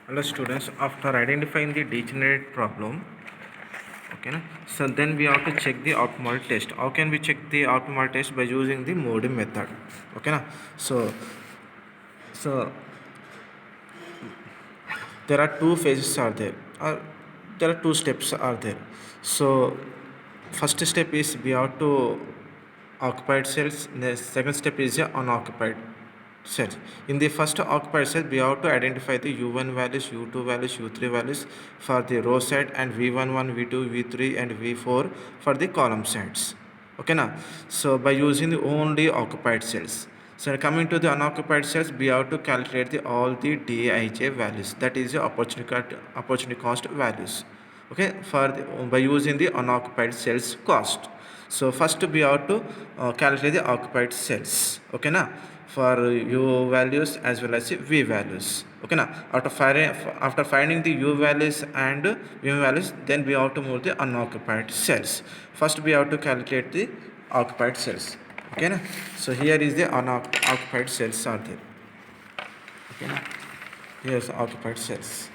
Hello students, after identifying the degenerate problem, okay na, so then we have to check the optimal test. How can we check the optimal test? By using the Modi method, okay na. So there are two phases are there, or there are two steps are there. So first step is we have to occupied cells. The second step is unoccupied cells. In the first occupied cell, we have to identify the U1 values, U2 values, U3 values for the row side, and V11, V2, V3, and V4 for the column sides. Okay now. So by using the only occupied cells. So coming to the unoccupied cells, we have to calculate all the Dij values. That is the opportunity cost values. Okay, by using the unoccupied cells cost. So first we have to calculate the occupied cells. Okay now, for U values as well as V values. Okay now, after finding the U values and V values, then we have to move the unoccupied cells. First we have to calculate the occupied cells. Okay now, so here is the unoccupied cells are there. Okay now, here's occupied cells.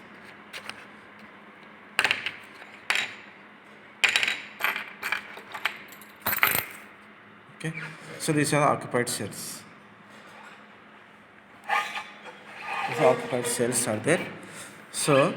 Okay, so these are occupied cells. These occupied cells are there. So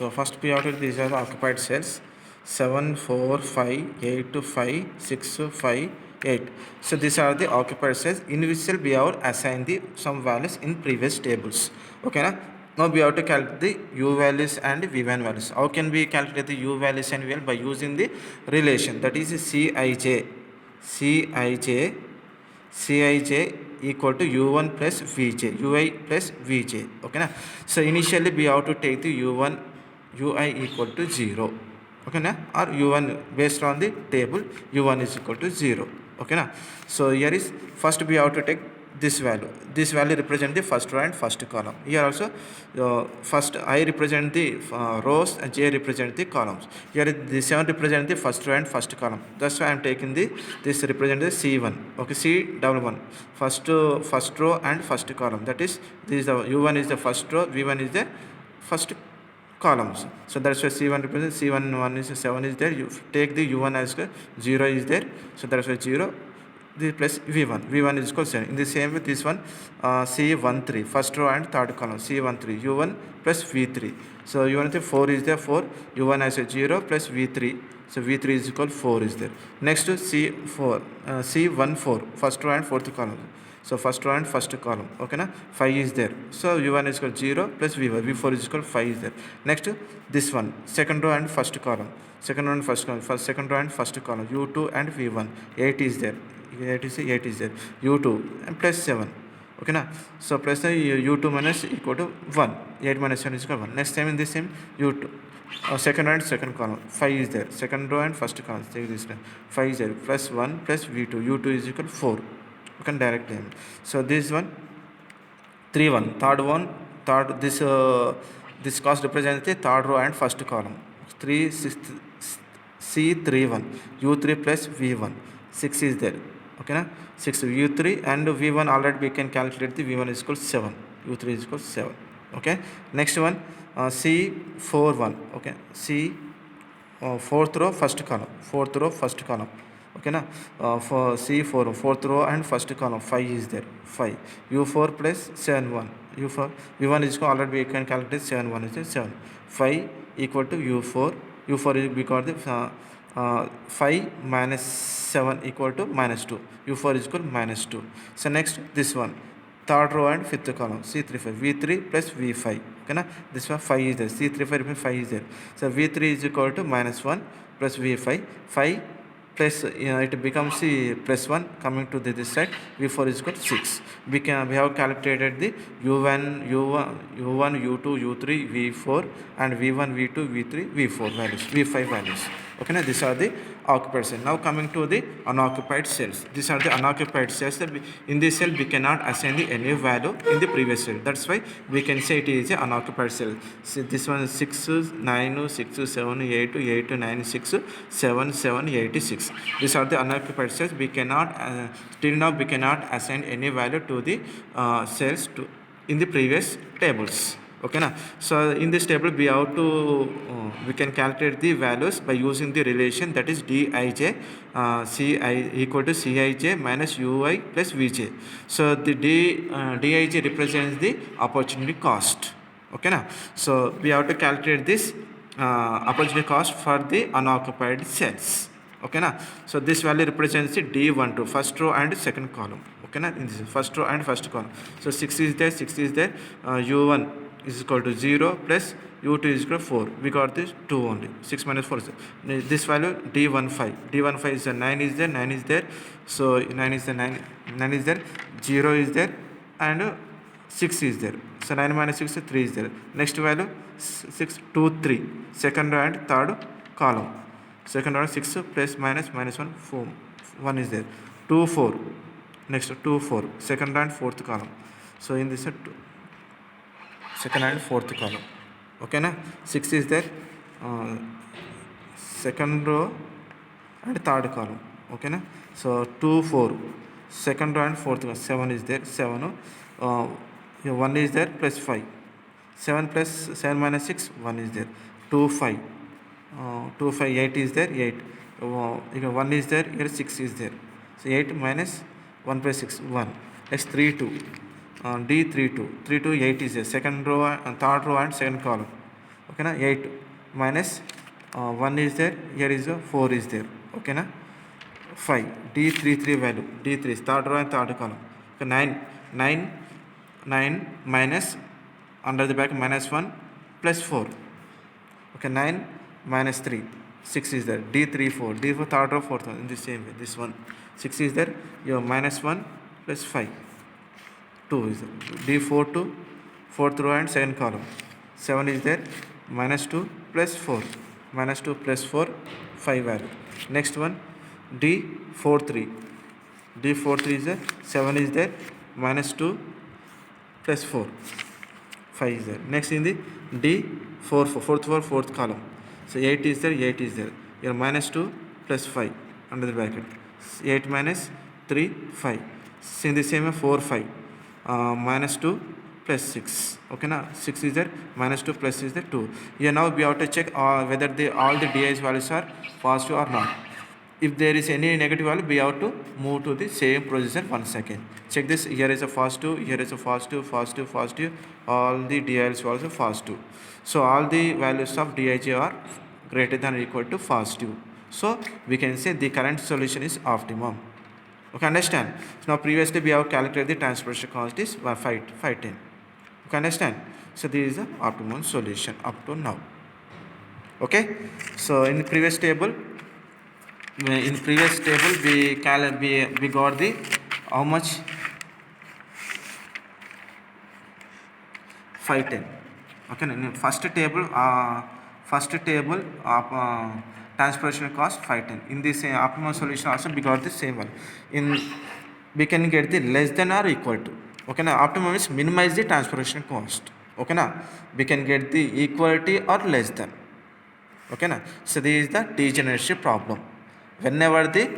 first we have these are the occupied cells 7, 4, 5, 8 to 5, 6 to 5, 8. So these are the occupied cells in which cell we have assigned the some values in previous tables. Okay na? Now we have to calculate the U values and V1 values. How can we calculate the U values and V1? By using the relation, that is Cij. Cij equal to U1 plus Vj, Ui plus Vj. Okay na? So initially we have to take the U1 Ui equal to 0. Okay na? Or U1 based on the table U1 is equal to 0. Okay na? So here is first we have to take this value. This value represent the first row and first column. Here also first I represent the rows and J represent the columns. Here the 7 represent the first row and first column. That's why I am taking this represent the C1. Okay, C11. First row and first column. That is, this is the U1 is the first row, V1 is the first columns. So that's why C1 represents C1 1 is 7 is there. You take the U1 as 0 is there. So that's why 0. This plus V1 is equal to 7. In the same way, this one C13 first row and third column C13 U1 plus V3. So U1 4 is there, 4 U1 as a 0 plus V3. So V3 is equal to 4 is there. Next to C4 C14 first row and fourth column. So first row and first column. Okay na, 5 is there. So U1 is equal to 0 plus V1. V4 is equal to 5 is there. Next this one second row and first column. Second row and first column. Second row and first column. U2 and V1. 8 is there. 8 is there. U2 and plus 7. Okay na. So plus the U2 minus equal to 1. 8 minus 7 is equal to 1. Next time in this same U2. Second row and second column. 5 is there. Second row and first column. Take this one. 5 is there. Plus 1 plus V2. U2 is equal to 4. You can direct them. So this one 3 1. Third this cost represents the third row and first column. 3 6 C31 U3 plus V1. 6 is there. Okay na, 6 U3 and V1 already we can calculate the V1 is equal to 7, U3 is equal to 7. Okay, next one C41. Okay, fourth row first column. Okay na, for C4 fourth row and first column 5 is there. 5 U4 plus 7 1. U4 V1 is equal, already we can calculate 7 1 is there, 7. 5 equal to U4 is because the 5 minus 7 equal to minus 2. U4 is equal to minus 2. So next this one third row and fifth column C35 V3 plus V5. Okay na, this one 5 is there. C35 5 is there. So V3 is equal to minus 1 plus V5. 5 plus it becomes plus 1 coming to this side. V4 is equal to 6. We have calculated the U1 U2 U3 V4 and V1 V2 V3 V4 values, V5 values. Okay, now these are the occupied cells. Now coming to the unoccupied cells. These are the unoccupied cells. In this cell we cannot assign any value in the previous cell. That's why we can say it is an unoccupied cell. So this one is 6, 9, 6, 7, 8, 8, 9, 6, 7, 7, 8, 6. These are the unoccupied cells. We cannot till now we cannot assign any value to the cells in the previous tables. Okay na. So in this table we have to we can calculate the values by using the relation, that is dij ci equal to cij minus ui plus vj. So the dij represents the opportunity cost. Okay na. So we have to calculate this opportunity cost for the unoccupied cells. Okay na. So this value represents the d12, first row and second column. Okay na. In this first row and first column. So 6 is there, 6 is there, u1 is equal to 0 plus u2 is equal to 4. We got this 2 only. 6 minus 4 is there. This value d15. d15 is 9 is there, 9 is there. So 9 is there, 9 is there, 0 is there, and 6 is there. So 9 minus 6 is 3 is there. Next value 6, 2, 3. Second row and third column. Second row 6 plus minus 1, 4. 1 is there. 2, 4. Next 2, 4. Second row and fourth column. So in this second and fourth column. Okay na. 6 is there, second row and third column. Okay na. So 2, 4, second row and fourth column. 7 is there, 7, 1 is there plus 5. 7 plus 7 minus 6, 1 is there. 2, 5, 2, 5, 8 is there, 8. 1 is there, here 6 is there. So 8 minus 1 plus 6, 1. Next 3, 2. D32, 3 to 8 is there, second row and third row and second column. Okay na. 8 minus 1 is there, here is 4 is there. Okay na. 5, D33 value, D3 is third row and third column. Okay, 9 minus under the back minus 1 plus 4. Okay, 9 minus 3, 6 is there, D34, D4 third row, fourth row, in the same way. This one 6 is there, your minus 1 plus 5. 2 is there. D4 to fourth row and second column. 7 is there, minus 2 plus 4. Minus 2 plus 4, 5 value. Next one, D43. D43 is there, 7 is there, minus 2 plus 4. 5 is there. Next in the D4, fourth column. So 8 is there, 8 is there. Here minus 2 plus 5 under the bracket. 8 minus 3, 5. In the same way 4, 5. Minus 2 plus 6. Okay na. 6 is there, minus 2 plus is there, 2. Here now we have to check whether all the DI's values are positive or not. If there is any negative value, we have to move to the same procedure once again. Check this. Here is a positive, here is a positive, positive, positive. All the DI's values are positive. So all the values of DIJ are greater than or equal to positive. So we can say the current solution is optimum. Okay, understand? So now previously we have calculated the transportation cost is 510. Okay, understand? So this is the optimum solution up to now. Okay. So in the previous table, we got the how much? 510. Okay, in first table of transportation cost 510. In this optimal solution also we got the same one. We can get the less than or equal to. Okay na. Optimum is minimize the transportation cost. Okay na. We can get the equality or less than. Okay na. So this is the degeneracy problem. Whenever the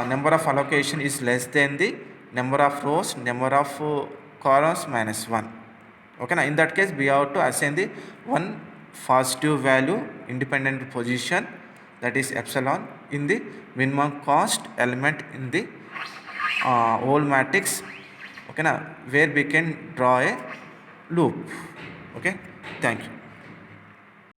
number of allocation is less than the number of rows, number of columns minus 1. Okay na. In that case we have to assign the one positive value independent position, that is epsilon, in the minimum cost element in the whole matrix. Okay na, where we can draw a loop. Okay, thank you.